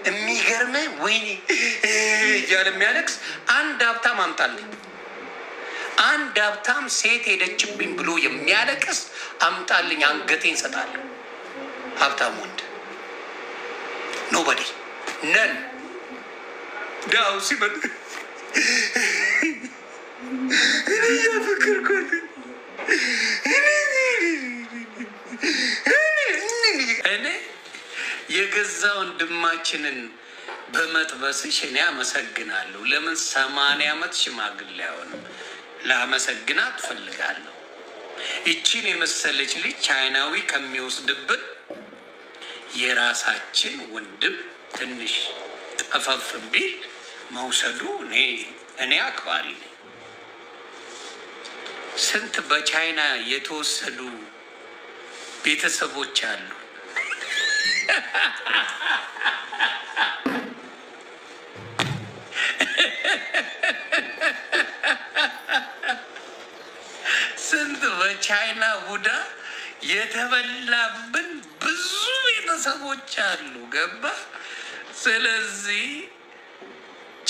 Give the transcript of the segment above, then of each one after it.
የሚገርም ወይኔ እያለ የሚያለቅስ አንድ ሀብታም አምጣልኝ። አንድ ሀብታም ሴት ሄደችብኝ ብሎ የሚያለቅስ አምጣልኝ፣ አንገቴን እሰጣለሁ። ሀብታም ወንድ ኖበዲ ነን ዳው ሲበል እኔ ያፈቅርኩት እኔ የገዛ ወንድማችንን በመጥበስሽ እኔ አመሰግናለሁ። ለምን 80 ዓመት ሽማግሌ አይሆንም? ላመሰግናት እፈልጋለሁ። ይቺን የመሰለች ልጅ ቻይናዊ ከሚወስድብን የራሳችን ወንድም ትንሽ ጠፈፍ ቢል መውሰዱ እኔ አክባሪ ነኝ። ስንት በቻይና የተወሰዱ ቤተሰቦች አሉ። ስንት በቻይና ቡዳ የተበላብን ብዙ ቤተሰቦች አሉ። ገባ? ስለዚህ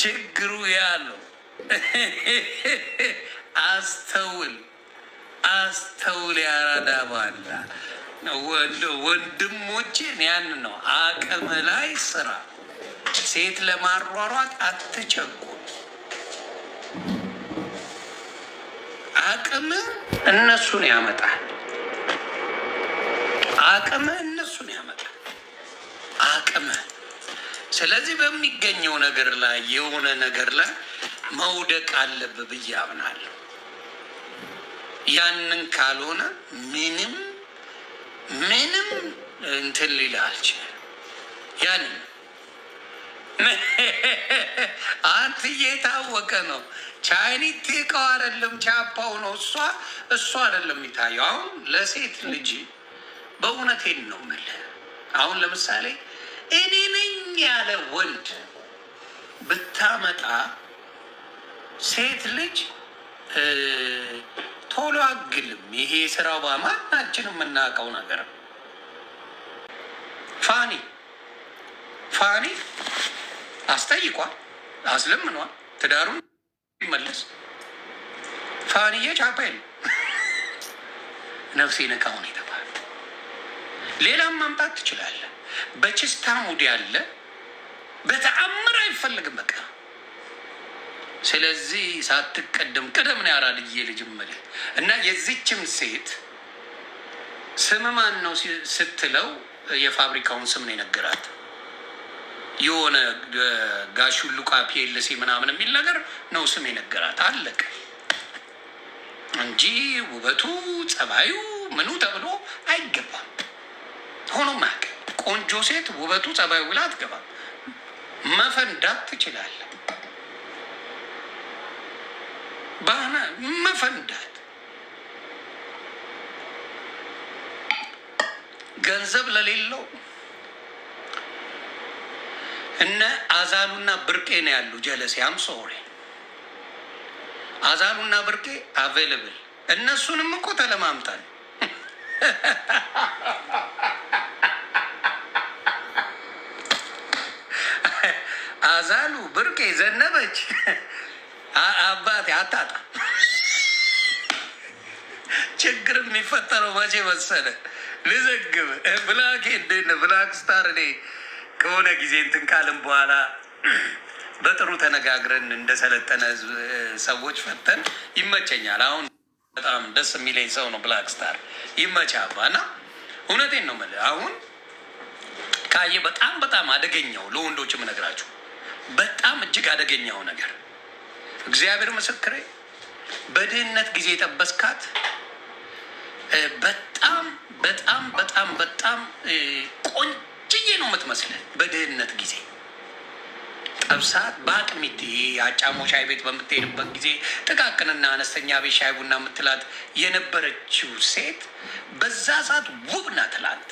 ችግሩ ያለው አስተውል ያራዳ ባላ ወንድሞቼን ያን ነው። አቅም ላይ ስራ። ሴት ለማሯሯጥ አትቸኩል። አቅም እነሱን ያመጣል። አቅም ስለዚህ በሚገኘው ነገር ላይ የሆነ ነገር ላይ መውደቅ አለብህ ብዬ አምናለሁ። ያንን ካልሆነ ምንም እንትን ሊል አልችልም። ያንን አንትዬ የታወቀ ነው። ቻይኒት እቃው አይደለም ቻፓው ነው። እሷ አይደለም የሚታየው። አሁን ለሴት ልጅ በእውነቴን ነው የምልህ። አሁን ለምሳሌ እኔ ነኝ ያለ ወንድ ብታመጣ ሴት ልጅ ቶሎ አግልም። ይሄ ስራው በማናችን የምናውቀው ነገር ነው። ፋኒ አስጠይቋል፣ አስለምኗል፣ ትዳሩን ይመለስ። ፋኒዬ ቻፓ የለ ነፍሴ ነካውን የተባለ ሌላም ማምጣት ትችላለህ። በችስታ ሙድ ያለ በተአምር አይፈልግም በቃ። ስለዚህ ሳትቀደም ቅደም ነው ያራድዬ ልጅ መልህ እና የዚችም ሴት ስም ማን ነው ስትለው የፋብሪካውን ስም ነው የነገራት። የሆነ ጋሹ ሉቃ ፒኤልሲ ምናምን የሚል ነገር ነው ስም የነገራት። አለቀ እንጂ ውበቱ ጸባዩ ምኑ ተብሎ አይገባም። ሆኖም ማቅ ቆንጆ ሴት ውበቱ ጸባዩ ብላ አትገባም። መፈንዳት ትችላለህ። ባህና መፈንዳት ገንዘብ ለሌለው እነ አዛሉና ብርቄ ነው ያሉ። ጀለሴ አም ሶሪ አዛሉና ብርቄ አቬይለብል። እነሱንም እኮ ተለማምጣል። አዛሉ ብርቄ ዘነበች አባቴ አታጣ። ችግር የሚፈጠረው መቼ መሰለ? ልዘግብ ብላክ እንዴት ነው ብላክ ስታር። እኔ ከሆነ ጊዜ እንትን ካልን በኋላ በጥሩ ተነጋግረን እንደሰለጠነ ሰዎች ፈተን ይመቸኛል። አሁን በጣም ደስ የሚለኝ ሰው ነው ብላክ ስታር። ይመቻ አባ እና እውነቴን ነው የምልህ። አሁን ካየ በጣም አደገኛው ለወንዶች የምነግራችሁ በጣም እጅግ አደገኛው ነገር እግዚአብሔር ምስክሬ፣ በድህነት ጊዜ የጠበስካት በጣም ቆንጅዬ ነው የምትመስልህ። በድህነት ጊዜ ጠብሳት በአቅሚት አጫሞ ሻይ ቤት በምትሄድበት ጊዜ ጥቃቅንና አነስተኛ ቤት ሻይ ቡና የምትላት የነበረችው ሴት በዛ ሰዓት ውብ ናት። ላንተ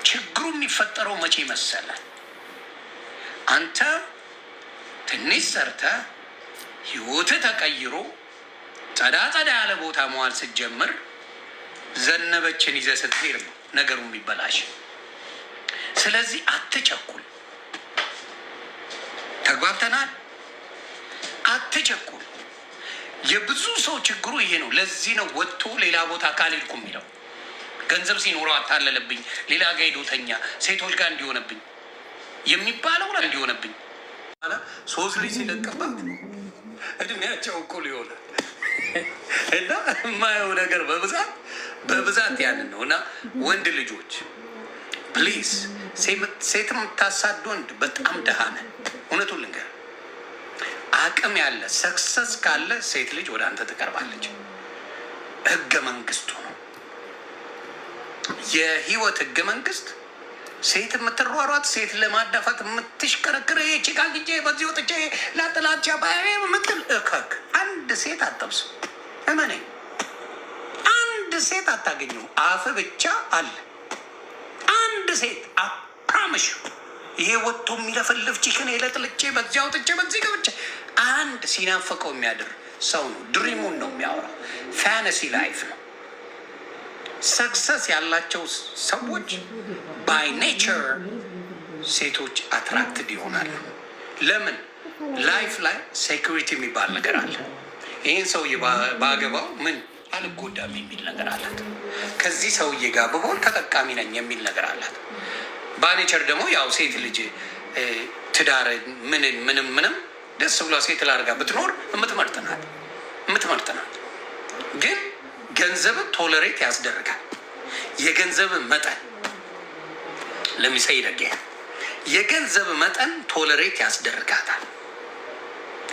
ችግሩ የሚፈጠረው መቼ መሰለ? አንተ ትንሽ ሰርተህ ህይወትህ ተቀይሮ ጸዳ ያለ ቦታ መዋል ስትጀምር ዘነበችን ይዘህ ስትሄድ ነው ነገሩ የሚበላሽ። ስለዚህ አትቸኩል። ተግባብተናል። አትቸኩል። የብዙ ሰው ችግሩ ይሄ ነው። ለዚህ ነው ወጥቶ ሌላ ቦታ ካልሄድኩ የሚለው። ገንዘብ ሲኖረው አታለለብኝ፣ ሌላ ጋ ሄዶተኛ ሴቶች ጋር እንዲሆነብኝ የሚባለው እንዲሆነብኝ 3 ልጅ ሲለቅባት እድሜያቸው እኩል ይሆናል። እና የማየው ነገር በብዛት ያንን ነው። እና ወንድ ልጆች ፕሊዝ፣ ሴት የምታሳድ ወንድ በጣም ደሃ ነን። እውነቱን ልንገር፣ አቅም ያለ ሰክሰስ ካለ ሴት ልጅ ወደ አንተ ትቀርባለች። ህገ መንግስቱ ነው፣ የህይወት ህገ መንግስት። ሴት የምትሯሯጥ ሴት ለማዳፋት የምትሽከረክር ጭቃ ግጄ በዚህ ወጥቼ ላጥላቻ ምትል እከክ አንድ ሴት አጠብስ እመኔ፣ አንድ ሴት አታገኙ። አፍ ብቻ አለ አንድ ሴት አፕራምሽ። ይሄ ወጥቶ የሚለፈልፍ ቺክን የለጥልቼ በዚህ አውጥቼ በዚህ ገብቼ አንድ ሲናፈቀው የሚያድር ሰው ነው። ድሪሙን ነው የሚያወራው። ፋንሲ ላይፍ ነው። ሰክሰስ ያላቸው ሰዎች ባይ ኔቸር ሴቶች አትራክትድ ይሆናሉ። ለምን? ላይፍ ላይ ሴኩሪቲ የሚባል ነገር አለ። ይህን ሰውዬ ባገባው ምን አልጎዳም የሚል ነገር አላት። ከዚህ ሰውዬ ጋር ብሆን ተጠቃሚ ነኝ የሚል ነገር አላት። ባኔቸር ደግሞ ያው ሴት ልጅ ትዳር ምንም ደስ ብሎ ሴት ላርጋ ብትኖር የምትመርጥ ናት። ግን ገንዘብን ቶለሬት ያስደርጋል። የገንዘብ መጠን ለሚሳይ ደገ የገንዘብ መጠን ቶለሬት ያስደርጋታል።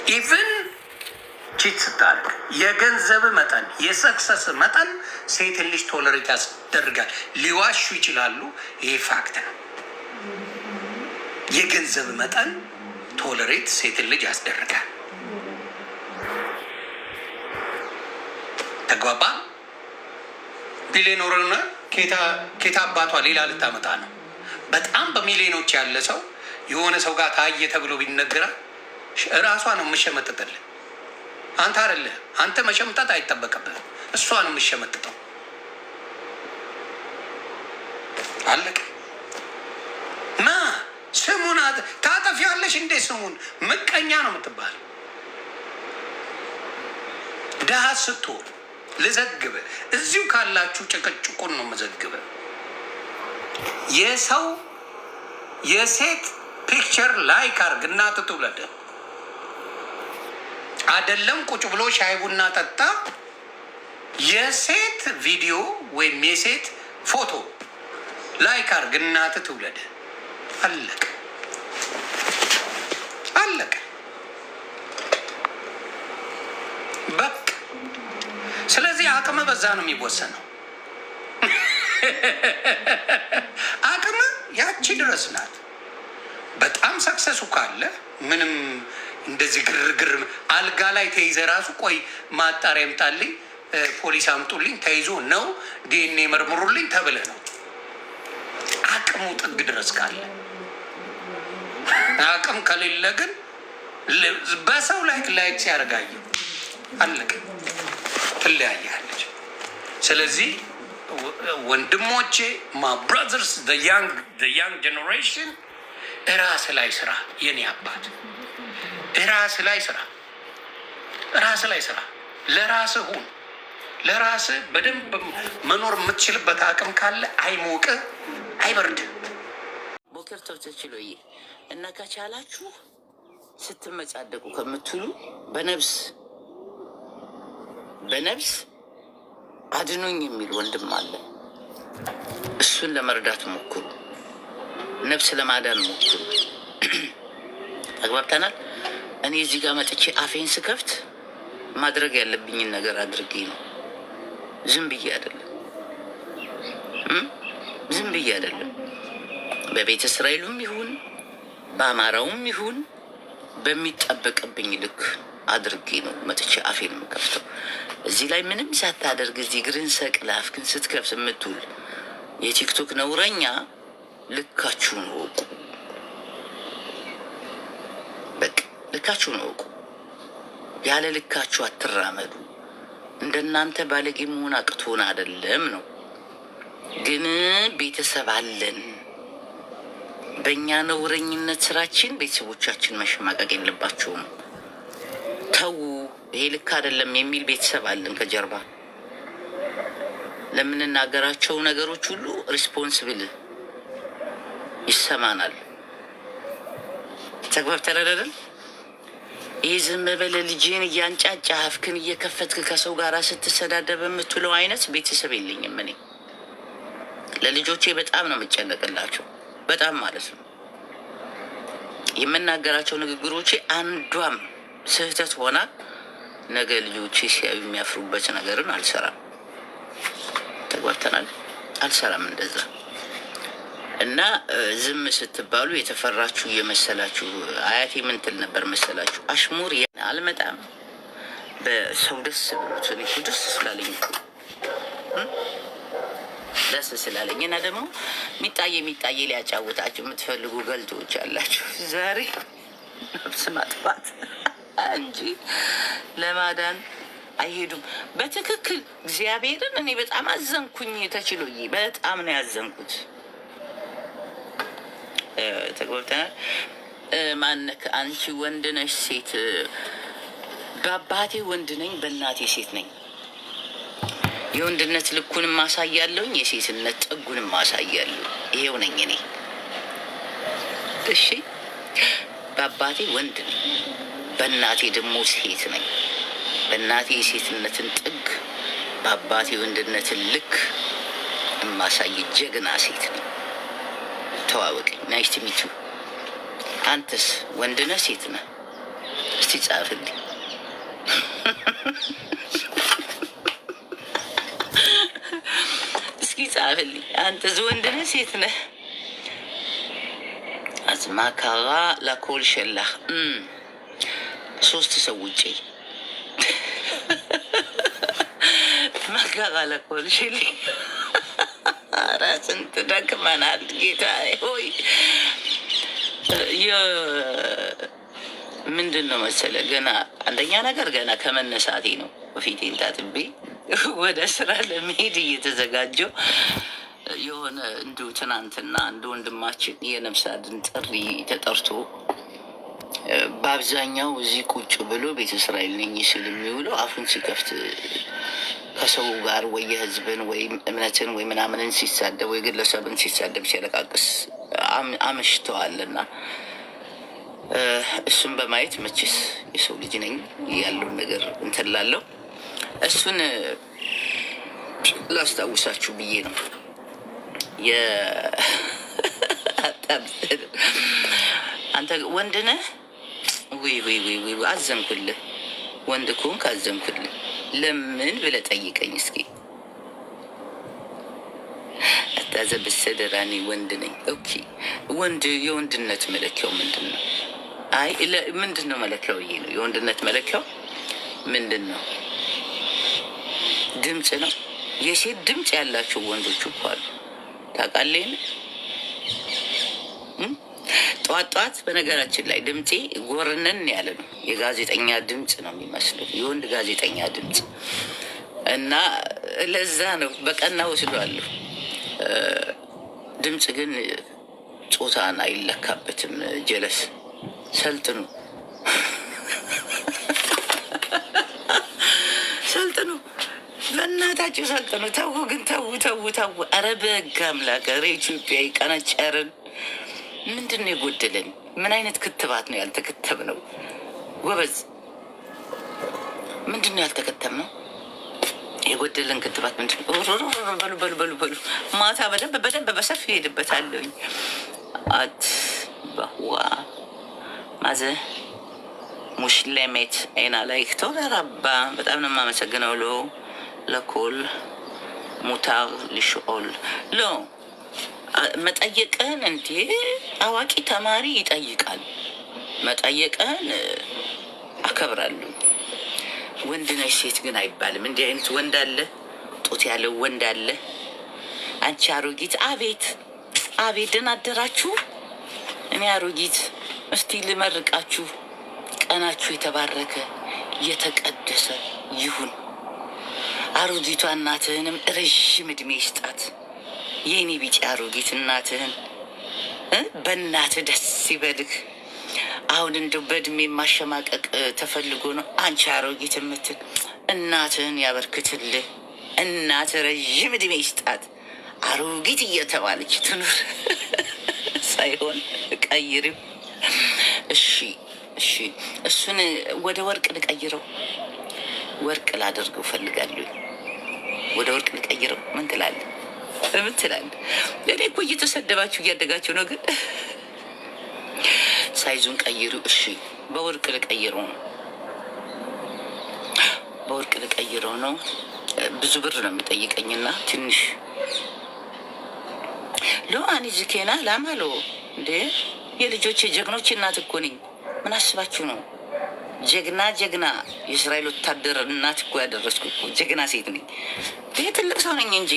ኢቭን ቺት ስታደርግ የገንዘብ መጠን የሰክሰስ መጠን ሴትን ልጅ ቶለሬት ያስደርጋል። ሊዋሹ ይችላሉ። ይሄ ፋክት ነው። የገንዘብ መጠን ቶለሬት ሴትን ልጅ ያስደርጋል። ተግባባ? ቢሊዮነርና ኬታ አባቷ ሌላ ልታመጣ ነው። በጣም በሚሊዮኖች ያለ ሰው የሆነ ሰው ጋር ታየ ተብሎ ቢነገራል እራሷ ነው የምሸመጥጥልህ። አንተ አይደለህ። አንተ መሸምጠጥ አይጠበቅብህም። እሷ ነው የምሸመጥጠው። አለቀ። ስሙን ታጠፊያለሽ እንዴ? ስሙን ምቀኛ ነው የምትባል። ደሃ ስትሆን ልዘግብ እዚሁ ካላችሁ ጭቅጭቁን ነው መዘግበ። የሰው የሴት ፒክቸር ላይክ አርግ። እናት ትውለድ አይደለም ቁጭ ብሎ ሻይ ቡና ጠጣ። የሴት ቪዲዮ ወይም የሴት ፎቶ ላይክ አርግ። እናት ትውለድ። አለቀ አለቀ በቃ። ስለዚህ አቅም በዛ ነው የሚወሰነው። አቅም ያቺ ድረስ ናት። በጣም ሰክሰሱ ካለ ምንም እንደዚህ ግርግር አልጋ ላይ ተይዘ ራሱ ቆይ ማጣሪያ ይምጣልኝ፣ ፖሊስ አምጡልኝ፣ ተይዞ ነው ዲኤንኤ መርምሩልኝ ተብለ ነው። አቅሙ ጥግ ድረስ ካለ። አቅም ከሌለ ግን በሰው ላይ ሲያደርጋየው አለቀ፣ ትለያያለች። ስለዚህ ወንድሞቼ ማ ብራዘርስ ያንግ ጀኔሬሽን እራስ ላይ ስራ። የኔ አባት እራስ ላይ ስራ፣ ራስ ላይ ስራ። ለራስህ ሁን። ለራስህ በደንብ መኖር የምትችልበት አቅም ካለ አይሞቅ አይበርድ። ቦከር ተችሎዬ እና ከቻላችሁ ስትመጻደቁ ከምትሉ በነብስ አድኑኝ የሚል ወንድም አለ። እሱን ለመርዳት ሞክሩ። ነብስ ለማዳን ሞክሩ። ተግባብተናል። እኔ እዚህ ጋር መጥቼ አፌን ስከፍት ማድረግ ያለብኝን ነገር አድርጌ ነው። ዝም ብዬ አይደለም። በቤተ እስራኤሉም ይሁን በአማራውም ይሁን በሚጠበቅብኝ ልክ አድርጌ ነው መጥቼ አፌን የምከፍተው። እዚህ ላይ ምንም ሳታደርግ እዚህ ግርን ሰቅለ አፍክን ስትከፍት የምትውል የቲክቶክ ነውረኛ ልካችሁን ወቁ። በቃ ልካችሁን ወቁ። ያለ ልካችሁ አትራመዱ። እንደናንተ ባለጌ መሆን አቅቶን አይደለም ነው። ግን ቤተሰብ አለን፣ በእኛ ነውረኝነት ስራችን ቤተሰቦቻችን መሸማቀቅ የለባቸውም። ተዉ፣ ይሄ ልክ አይደለም የሚል ቤተሰብ አለን ከጀርባ። ለምንናገራቸው ነገሮች ሁሉ ሪስፖንስብል ይሰማናል። ተግባብተን አይደል? ይህ ዝም ብለህ ልጅህን እያንጫጫ አፍክን እየከፈትክ ከሰው ጋር ስትሰዳደብ የምትውለው አይነት ቤተሰብ የለኝም እኔ። ለልጆቼ በጣም ነው የምጨነቅላቸው፣ በጣም ማለት ነው። የምናገራቸው ንግግሮቼ አንዷም ስህተት ሆና ነገ ልጆቼ ሲያዩ የሚያፍሩበት ነገርን አልሰራም። ተግባብተናል? አልሰራም እንደዛ። እና ዝም ስትባሉ የተፈራችሁ እየመሰላችሁ አያቴ ምን ትል ነበር መሰላችሁ? አሽሙር አልመጣም በሰው ደስ ብሎት እኔ እኮ ደስ ስላለኝ ደስ ስላለኝ እና ደግሞ ሚጣዬ ሊያጫውታችሁ የምትፈልጉ ገልጦች አላችሁ። ዛሬ ነፍስ ማጥፋት እንጂ ለማዳን አይሄዱም። በትክክል እግዚአብሔርን እኔ በጣም አዘንኩኝ። ተችሎዬ በጣም ነው ያዘንኩት። ተግባብተናል። ማነክ አንቺ ወንድ ነሽ ሴት? በአባቴ ወንድ ነኝ፣ በእናቴ ሴት ነኝ። የወንድነት ልኩንም ማሳያለሁኝ፣ የሴትነት ጥጉንም ማሳያለሁ። ይሄው ነኝ እኔ። እሺ፣ በአባቴ ወንድ ነኝ፣ በእናቴ ደግሞ ሴት ነኝ። በእናቴ የሴትነትን ጥግ፣ በአባቴ ወንድነትን ልክ የማሳይ ጀግና ሴት ነኝ። ተዋወቀኝ። ናይስ ቱ ሚት ዩ። አንተስ ወንድ ነህ ሴት ነህ? እስቲ ጻፍልኝ። እስኪ ጻፍልኝ። አንተስ ወንድ ነህ ሴት ነህ? አዝማካራ ላኮል ሸላህ 3 ሰው ውጪ ማካራ ላኮል ሸሌ ኧረ ስንት ደክመናል ጌታ ሆይ። ምንድን ነው መሰለ ገና አንደኛ ነገር ገና ከመነሳቴ ነው። በፊቴን ታጥቤ ወደ ስራ ለመሄድ እየተዘጋጀው የሆነ እንዲሁ ትናንትና አንድ ወንድማችን የነፍስ አድን ጥሪ ተጠርቶ በአብዛኛው እዚህ ቁጭ ብሎ ቤተ እስራኤል ነኝ ሲል የሚውለው አፉን ሲከፍት ከሰው ጋር ወይ የህዝብን ወይ እምነትን ወይ ምናምንን ሲሳደብ ወይ ግለሰብን ሲሳደብ ሲያለቃቅስ አመሽተዋልና እሱን በማየት መቼስ የሰው ልጅ ነኝ ያለውን ነገር እንትን ላለው እሱን ላስታውሳችሁ ብዬ ነው። አንተ ወንድ ነህ? ወይ አዘንኩልህ። ወንድ ከሆንክ አዘንኩልህ። ለምን ብለህ ጠይቀኝ እስኪ። አታዘብሰደራኒ ወንድ ነኝ። ኦኬ ወንድ የወንድነት መለኪያው ምንድን ነው? አይ ምንድን ነው መለኪያው? ይሄ ነው የወንድነት መለኪያው ምንድን ነው? ድምፅ ነው። የሴት ድምፅ ያላቸው ወንዶች እኮ አሉ ታውቃለህ። ጠዋት ጠዋት በነገራችን ላይ ድምፄ ጎርነን ያለ ነው። የጋዜጠኛ ድምፅ ነው የሚመስለው፣ የወንድ ጋዜጠኛ ድምፅ እና ለዛ ነው በቀና ወስዷለሁ። ድምፅ ግን ጾታን አይለካበትም። ጀለስ ሰልጥኑ ሰልጥኑ፣ በእናታችሁ ሰልጥኑ። ተዉ ግን ተዉ። ኧረ በሕግ አምላክ ኧረ ኢትዮጵያ ይቀነጨርን። ምንድን ነው የጎደለን? ምን አይነት ክትባት ነው ያልተከተብነው? ጎበዝ ምንድን ነው ያልተከተብነው? የጎደለን ክትባት ምንድን ነው? በሉ ማታ በደንብ በሰፊ ሄድበታለሁኝ። አት በህዋ ማዘ ሙሽሌሜት አይና ላይ ተወራራባ። በጣም ነው የማመሰግነው። ለኮል ሙታር ሊሽኦል ሎ መጠየቅህን እንዴ አዋቂ ተማሪ ይጠይቃል። መጠየቅህን አከብራለሁ። ወንድ ነሽ ሴት ግን አይባልም። እንዲህ አይነት ወንድ አለ፣ ጡት ያለው ወንድ አለ። አንቺ አሮጊት፣ አቤት ደህና አደራችሁ። እኔ አሮጊት እስቲ ልመርቃችሁ። ቀናችሁ የተባረከ የተቀደሰ ይሁን። አሮጊቷ እናትህንም ረዥም እድሜ ይስጣት። የኔ ቢጫ አሮጊት እናትህን በእናትህ ደስ ይበልህ። አሁን እንደው በእድሜ ማሸማቀቅ ተፈልጎ ነው? አንቺ አሮጊት የምትል እናትህን ያበርክትልህ። እናት ረዥም እድሜ ይስጣት። አሮጊት እየተባለች ትኑር ሳይሆን ቀይሪው። እሺ እሺ፣ እሱን ወደ ወርቅ ልቀይረው፣ ወርቅ ላደርገው ፈልጋለሁ። ወደ ወርቅ ልቀይረው። ምን ትላለህ? ምን ትላለህ? እኔ እኮ እየተሰደባችሁ እያደጋችሁ ነው። ግን ሳይዙን ቀይሩ። እሺ፣ በወርቅ ልቀይረው ነው። በወርቅ ልቀይረው ነው። ብዙ ብር ነው የሚጠይቀኝና ትንሽ ሎአኒ ዝኬና ላማሎ እንዴ የልጆች የጀግኖች እናት እኮ ነኝ። ምን አስባችሁ ነው? ጀግና ጀግና የእስራኤል ወታደር እናት እኮ ያደረስኩ እኮ ጀግና ሴት ነኝ። ይህ ትልቅ ሰው ነኝ እንጂ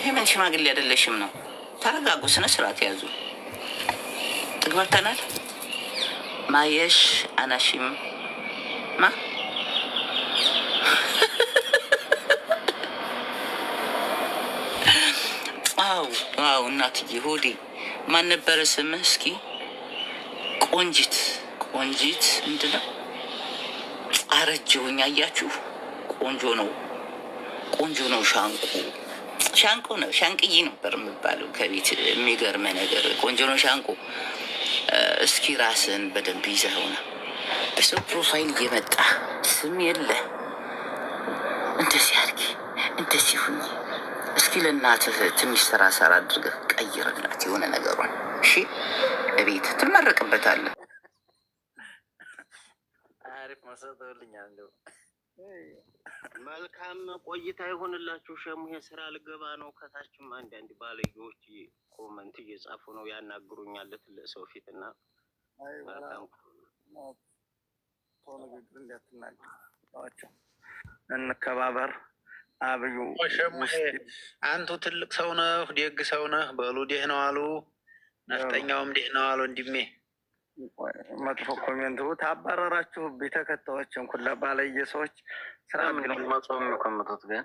የምን ሽማግሌ አይደለሽም ነው። ተረጋጉ፣ ስነ ስርዓት ያዙ። ጥግበርተናል። ማየሽ አናሺም ማ አው እናትዬ ሆዴ ማን ነበረ ስምህ? እስኪ ቆንጂት ቆንጂት ምንድን ነው? አረጀሁኝ። አያችሁ፣ ቆንጆ ነው ቆንጆ ነው። ሻንቆ ነው ሻንቅዬ ነበር የምባለው ከቤት። የሚገርመ ነገር ቆንጆ ነው ሻንቆ። እስኪ ራስን በደንብ ይዘኸውና በሰው ፕሮፋይል እየመጣ ስም የለ እንደዚህ አድርጊ እንደዚህ ሁኚ። እስኪ ለእናትህ ትንሽ ስራ ሰራ አድርገህ ቀይርላት የሆነ ነገሯን። እሺ እቤት ትመረቅበታለህ። አሪፍ መሰጠውልኛል። መልካም ቆይታ ይሆንላችሁ። ሸሙሄ ስራ ልገባ ነው። ከታችም አንዳንድ ባለጌዎች ኮመንት እየጻፉ ነው፣ ያናግሩኛል ትልቅ ሰው ፊት እና እንከባበር። አብዩ ሸሙሄ አንቱ ትልቅ ሰው ነህ፣ ደግ ሰው ነህ። በሉ ደህ ነው አሉ፣ ነፍጠኛውም ደህ ነው አሉ። እንዲሜ መጥፎ ኮሜንት ታባረራችሁ። ተከታዮችን ኩላ ባለየ ሰዎች ስራ መጥፎ የሚኮምቱት ግን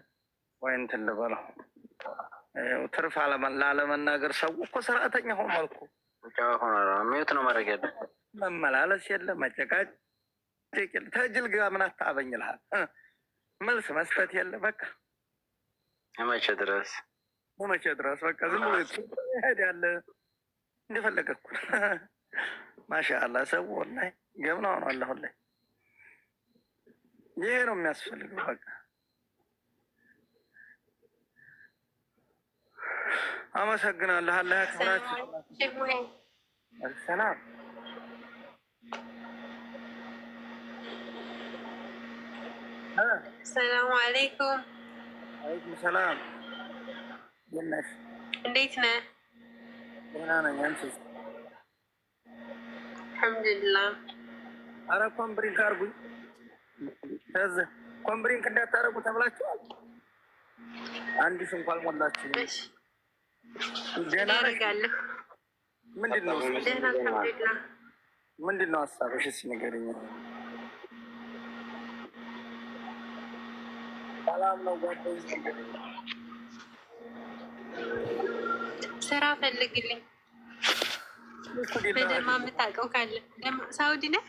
ወይ እንትን ልበለው ትርፍ ላለመናገር ሰው እኮ ስርዓተኛ ሆኗል እኮ። ሚዩት ነው ማድረግ ያለ መመላለስ የለ መጨቃጨቅ የለ። ተጅል ጋ ምን አታበኝልሃል? መልስ መስጠት የለ። በቃ መቼ ድረስ በቃ ዝም ብሎ ሄድ ያለ እንደፈለገ እኮ ማሻአላ ሰው ወላሂ ጀምና ሆኗል። አሁን ላይ ይሄ ነው የሚያስፈልገው። በቃ አመሰግናለሁ። አላህ ያክብራችሁ። ሰላም ሰላሙ አለይኩም። አለይኩም ሰላም። እንዴት ነህ? ደህና ነኝ። አንቺስ? አልሐምዱሊላህ። አረ ኮምብሪንክ አድርጉኝ። ከዚህ ኮምብሪንክ እንዳታረጉ ተብላችኋል። አንዲስ እንኳን ሞላችሁ። ደህና አደርጋለሁ። ምንድን ነው ደህና? አልሐምዱሊላህ። ምንድን ነው ሀሳብሽ? እስኪ ንገሪኝ። ሰላም ነው ጓደኛ? ስራ ፈልግልኝ። በደማ የምታውቀው ካለ ሳውዲ ነህ?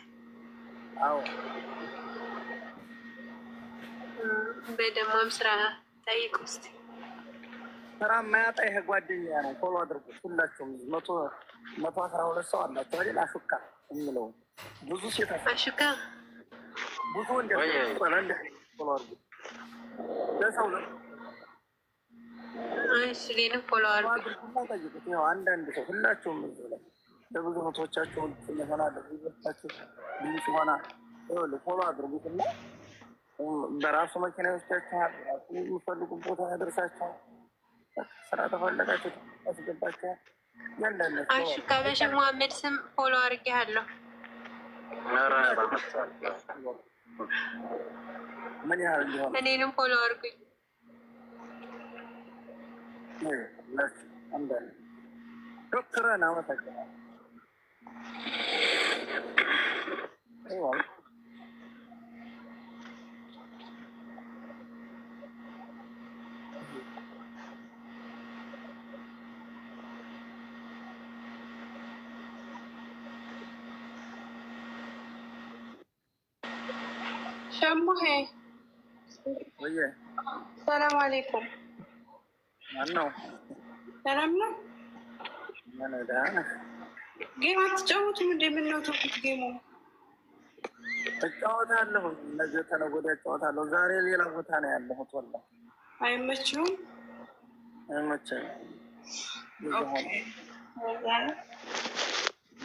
አዎ። በደማም ስራ ጠይቅ ውስጥ ስራ የማያጣ ይሄ ጓደኛ ነው። ፎሎ አድርጉት ሁላችሁም። 112 ሰው አላቸው አይደል? አሹካ የሚለው ብዙ ሴት አሹካ ብዙ እንደ ፎሎ አድርጉት። ለሰው ነው። እሺ ሌላ ፎሎ አድርጉት። ጠይቁት። ያው አንዳንድ ሰው ሁላችሁም እዚህ ላይ ለብዙ ሆቶቻቸው ስለሆነ ለብዙዎቻቸው ድምጽ ሆና ፎሎ አድርጉት እና በራሱ መኪና ይወስዳችኋል። የሚፈልጉ ቦታ ያደርሳችኋል። ስራ ተፈለጋችሁ ያስገባችኋል። ያንዳንድ አሹካ በሸህ መሀመድ ስም ፎሎ አድርጌሃለሁ። ምን ያህል እንዲሆን እኔንም ፎሎ አድርጉኝ። አንዳንድ ዶክተርን አመሰግናለሁ። ሸሙሄ ወይ ሰላም አሌይኩም። ማነው? ሰላም ነው። ምን ደህና ጌም አትጫወቱም? እንደምነው ተውኩት። ጌሙ እጫወታለሁ፣ ነገ ተነገ ወዲያ እጫወታለሁ። ዛሬ ሌላ ቦታ ነው ያለሁት። ወላሂ አይመችሁም? አይመቸኝም።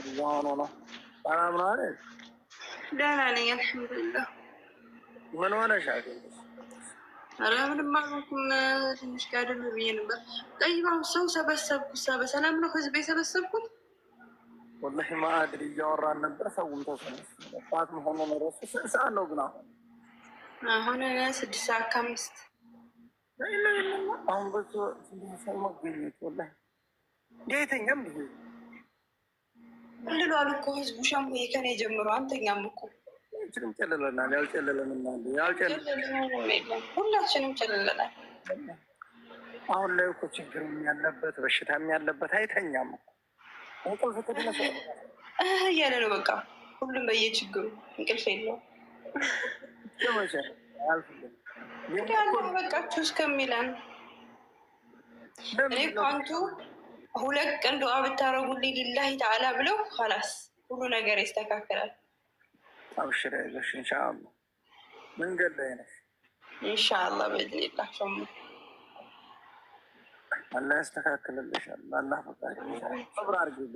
እዛ ሆኖ ነው። ሰላም ነው አይደል? ደህና ነኝ አልሐምዱሊላህ። ምን ሆነሽ? ኧረ ምንም አልሆንኩም። ትንሽ ጋደም ብዬ ነበር። ጠይባው ሰው ሰበሰብኩ። በሰላም ነው ህዝብ የሰበሰብኩት? ወላሂ ማዕድር እያወራን ነበር። ሰውም ተሰበሰበ። ጠዋት መሆኑን እረሱ። ስንት ሰዓት ነው ግን አሁን? አሁን 6:05 አሁን በሱ ሰው መገኘት ወላሂ እንዴተኛም ብዬ ልሏል እኮ ህዝቡ ሸምዬ ከኔ ጀምሮ። አንተኛም እኮ ሁላችንም ጨልለናል። ያልጨለለንና ሁላችንም ጨልለናል። አሁን ላይ እኮ ችግርም ያለበት በሽታም ያለበት አይተኛም እንቅልፍ ተደነሰ እያለ ነው። በቃ ሁሉም በየችግሩ እንቅልፍ የለውም። በቃችሁ እስከሚለን እኔ አንቱ 2 ቀን ዱዓ ብታረጉልኝ ሊላሂ ተዓላ ብለው ኸላስ ሁሉ ነገር ይስተካከላል። አብሽር አይዞሽ ኢንሻአላህ። መንገድ ላይ ነሽ ኢንሻአላህ። በድሊላህ ሸሙ አላህ ያስተካክልልሻል። አላህ ፈቃድ ሰብር አድርጊ።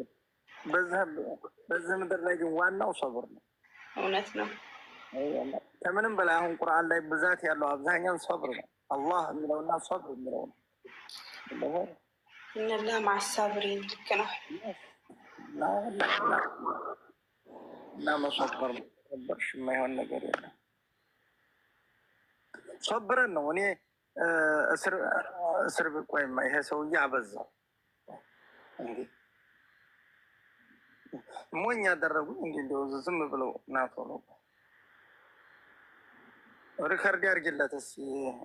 በዚህ ምድር ላይ ግን ዋናው ሰብር ነው። እውነት ነው። ከምንም በላይ አሁን ቁርአን ላይ ብዛት ያለው አብዛኛው ሰብር ነው። አላህ የሚለውና ሰብር የሚለው ነው። እነላህ ማሳብሪን ልክ ነው። እና መሰበር ሰበርሽ የማይሆን ነገር የለም። ሰብረን ነው እኔ እስር ቆይማ ይሄ ሰውዬ አበዛው እንዴ! ሞኝ ያደረጉኝ እንዲ እንደው ዝም ብለው ናቶ ነው። ሪከርድ ያርግለት እስኪ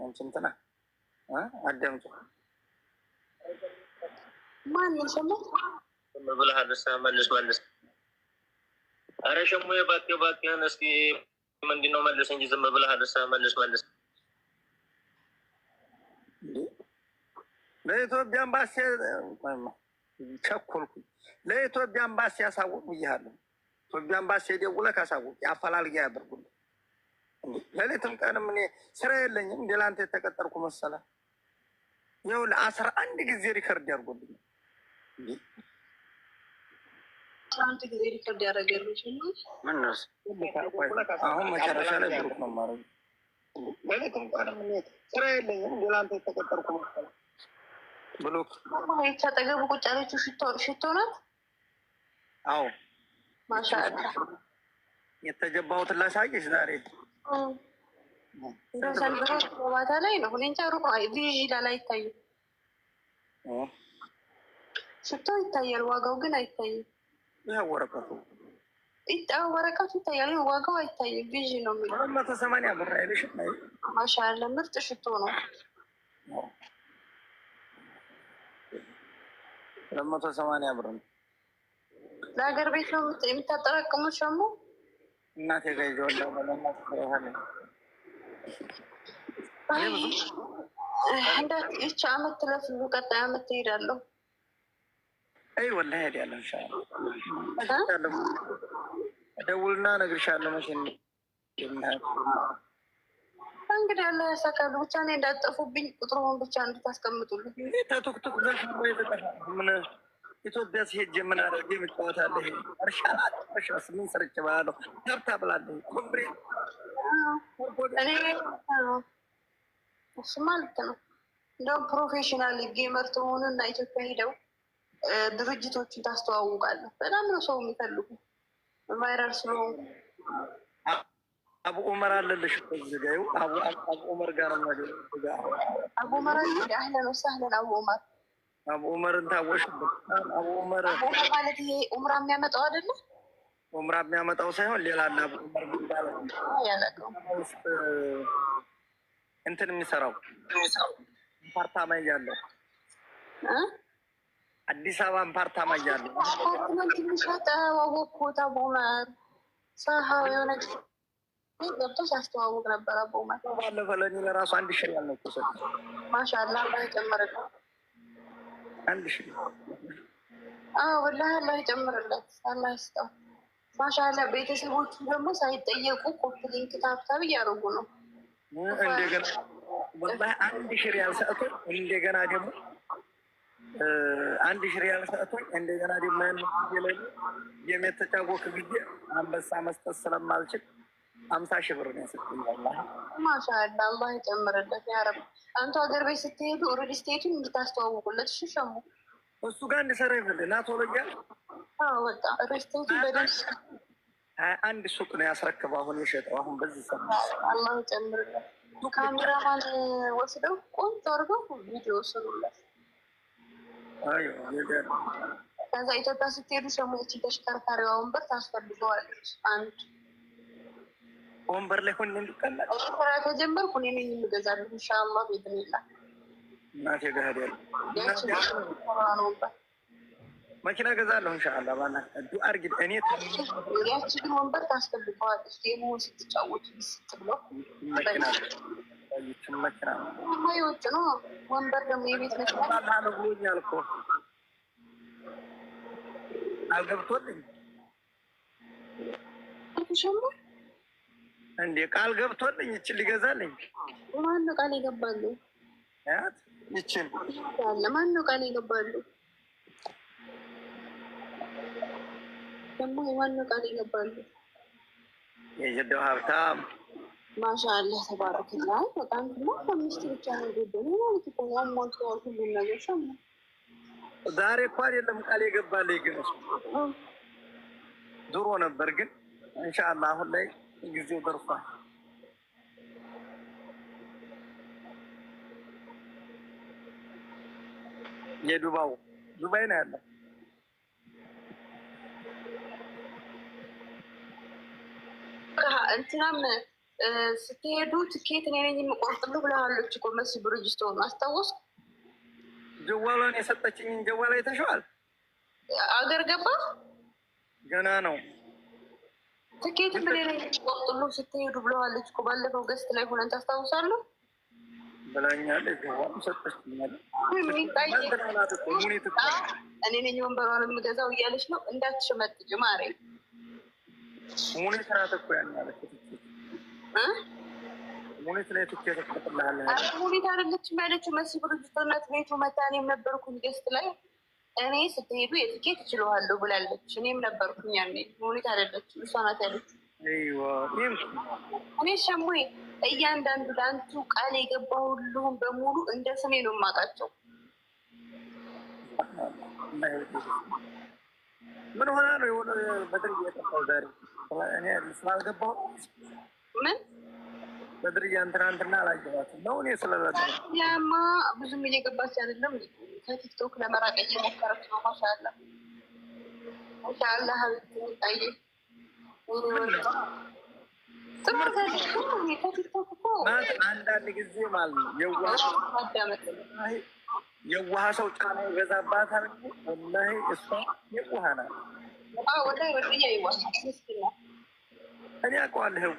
አንቺ እንትና አዳምጡ። ማን ሰማ ብለሃል? መልስ። አረ ሸሙ እባክህን እስኪ ምንድን ነው መልስ እንጂ ዝም ብለሃል። መልስ። ለኢትዮጵያ ኤምባሲ ቸኮልኩኝ። ለኢትዮጵያ ኤምባሲ ያሳውቅ ብያለሁ። ኢትዮጵያ ኤምባሲ ደውለህ ካሳውቅ አፈላልጌ ያደርጉልህ። ሌሊትም ቀንም እኔ ስራ የለኝም። እንደ ላንተ የተቀጠርኩ መሰለህ? ይኸው ለ11 ጊዜ ሪከርድ ያድርጉልኝ። 11 ጊዜ ሪከርድ ያደረገልሽ አሁን መጨረሻ ላይ ብሩክ ነው ማድረግ። ሌሊትም ቀንም እኔ ስራ የለኝም። እንደ ላንተ የተቀጠርኩ መሰለህ? ብሎክ አጠገቡ ቁጭ ያለችው ሽቶ ናት። አዎ ማሻአላ የተጀባሁትን ላሳየሽ ዛሬ ባታ ላይ ነው። እንጃ ሩቅ ይላል አይታይም። ሽቶ ይታያል፣ ዋጋው ግን አይታይም። ይህ ወረቀቱ ይታያል፣ ዋጋው አይታይም። ቪዥ ነው የሚለው 180 ብር አይልሽም? ማሻአላ ምርጥ ሽቶ ነው። 280 ብር ነው። ለሀገር ቤት ነው የምታጠራቅሙት? ሸሙ እናቴ ጋር ይዘዋለሁ። ይህች አመት ትለፍሉ፣ ቀጣይ አመት ትሄዳለሁ። አይ ወላሂ ሄዳለሁ ኢንሻአላህ። ደውልና እነግርሻለሁ መቼ እንግዲህ አላህ ያሳካሉ። ብቻ እኔ እንዳጠፉብኝ ቁጥሩን ብቻ እንድታስቀምጡልኝ። ተቱክቱክ ምን ኢትዮጵያ ሲሄድ ምን አደረገ? የምጫወታለህ እርሻ ምን ሰርቼ እበላለሁ። ሰርታ ብላለህ ኮምብሬ እኔ እሱማ ልክ ነው። እንደውም ፕሮፌሽናል ጌመር ትሆኑና ኢትዮጵያ ሄደው ድርጅቶችን ታስተዋውቃለህ። በጣም ነው ሰው የሚፈልጉ ቫይራል ስለሆኑ። አቡ ኡመር አለልሽ ዝጋዩ አቡ ኡመር ጋር ነው ማለት አቡ ኡመር አለ። አህለን ወሰህለን አቡ ኡመር። አቡ ኡመርን ታወሽ? አቡ ኡመር ማለት ይሄ ኡምራ የሚያመጣው አይደለ? ኡምራ የሚያመጣው ሳይሆን ሌላ አለ። አቡ ኡመር የሚባለው ያለቀው እንትን የሚሰራው አፓርታማ እያለው አዲስ አበባ አፓርታማ እያለው አፓርትመንት የሚሸጠው አወቅሁት። አቡ ኡመር ሰሃው የሆነ ገብቶ ሲያስተዋውቅ ነበረ። ቦማት ባለፈ ለእኔ ለራሱ 1000 ሪያል ነው ተሰጠ። ማሻአላ አላህ ይጨምርለት። 1000 ወላሂ አላህ ይጨምርለት፣ አላህ ይስጠው። ማሻአላ ቤተሰቦቹ ደግሞ ሳይጠየቁ ኮፒ ሊንክ ታብታብ እያደረጉ ነው። እንደገና ወላሂ 1000 ሪያል ሰጥቶ እንደገና ደግሞ 1000 ሪያል ሰጥቶኝ እንደገና ደግሞ ያን ይለኝ የመተጫወቅ ጊዜ አንበሳ መስጠት ስለማልችል 50,000 ብር ነው ያሰጠኝ። ወላሂ ማሻአላ አላህ ይጨምርለት ያ ረብ። አንተ ሀገር ቤት ስትሄዱ ሪል ስቴቱን እንድታስተዋውቁለት ሽሸሙ እሱ ጋር እንድሰራ ይፈልግ ና ቶሎ እያለ በቃ ሪል ስቴቱ በደንብ 21 ሱቅ ነው ያስረክበው አሁን የሸጠው አሁን በዚህ ሰዓት አላህ ይጨምርለት። ካሜራማን ወስደው ቆንጆ አድርገው ቪዲዮ ስሩለት። ከዛ ኢትዮጵያ ስትሄዱ ሸሞች ተሽከርካሪዋ ወንበር ታስፈልገዋለች። አንድ ወንበር ላይ ሆን እንድቀመጥ ስራ ከጀመርኩ እኔ ነኝ የምገዛለሁ ኢንሻአላህ ቤትላ እናቴ ጋር ሄዳለሁ። መኪና ገዛለሁ ኢንሻአላህ ባና ዱአ አርግ። እኔ ያቺ ግን ወንበር ታስፈልገዋለች። ጌሙን ስትጫወቱ ስትብሎ መኪና ማይወጭ ነው ወንበር ደግሞ የቤት መኪና ነው ብሎኛል እኮ አልገብቶልኝ ሸሙ እንዴ ቃል ገብቶልኝ ይችል ሊገዛልኝ ማነው ቃል ይገባሉ? ያት ይችል ያለ ማነው ቃል ይገባሉ? ደግሞ የማነው ቃል ይገባሉ? የጀደው ሀብታም ማሻአላህ ተባረከላህ። በጣም ነው ከሚስት ብቻ ነው ጉዳይ ማለት እኮ ያሟል ሁሉ ነገር ሸሙ ዛሬ እኮ አይደለም ቃል የገባልኝ ግን ድሮ ነበር ግን ኢንሻአላህ አሁን ላይ ጊዜው ደርሷል። ዱባይ ነው ያለው። እንትናም ስትሄዱ ትኬት እኔ ነኝ የምቆርጥልህ ብለሃለች እኮ መሲ ብርጅስቶን አስታወስ። ጀዋሏን የሰጠችኝን ጀዋላ አይተሽዋል? አገር ገባ ገና ነው። ትኬት ምን ላይ ቆርጥልህ ስትሄዱ ብለሃለች እኮ ባለፈው ገስት ላይ ሆነን ታስታውሳለህ? ብላኛለች። ጀዋሉ ሰጠችኝ። እኔ ነኝ ወንበሯን የምገዛው እያለች ነው። እንዳትሸመጥጅ ማሬ። ሙኒት ናት እኮ ያን ያለች ሙኒት ላይ ትኬት ትቆርጥልሃለች። ሙኒት አይደለችም ያለችው መሲ ብርጅስቶናት ቤቱ መታኔም ነበርኩኝ ገስት ላይ እኔ ስትሄዱ የትኬት እችለዋለሁ ብላለች። እኔም ነበርኩኝ ያኔ። ሙኒት አይደለችም እሷ ናት ያለችው። እኔ ሸሙዬ እያንዳንዱ ለአንቱ ቃል የገባሁልህም በሙሉ እንደ ስሜ ነው የማውቃቸው። ምን ሆና ነው የሆነ በድርያ የጠፋው ዛሬ? እኔ ስላልገባሁ ምን በድርያ ትናንትና አላገባትም ነው እኔ ስለበደ ያማ ብዙም እየገባች አይደለም። ከቲክቶክ ለመራቅ እየሞከረች ነው። ማሻአላ ማሻአላ ሀብት ታይ ከቲክቶክ እኮ አንዳንድ ጊዜ ማለት ነው የዋህ ሰው ጫና ይበዛባታል። ወላሂ እሷ የዋህ ናት። ወላሂ ወላሂ የዋህ እኔ አውቀዋለሁ።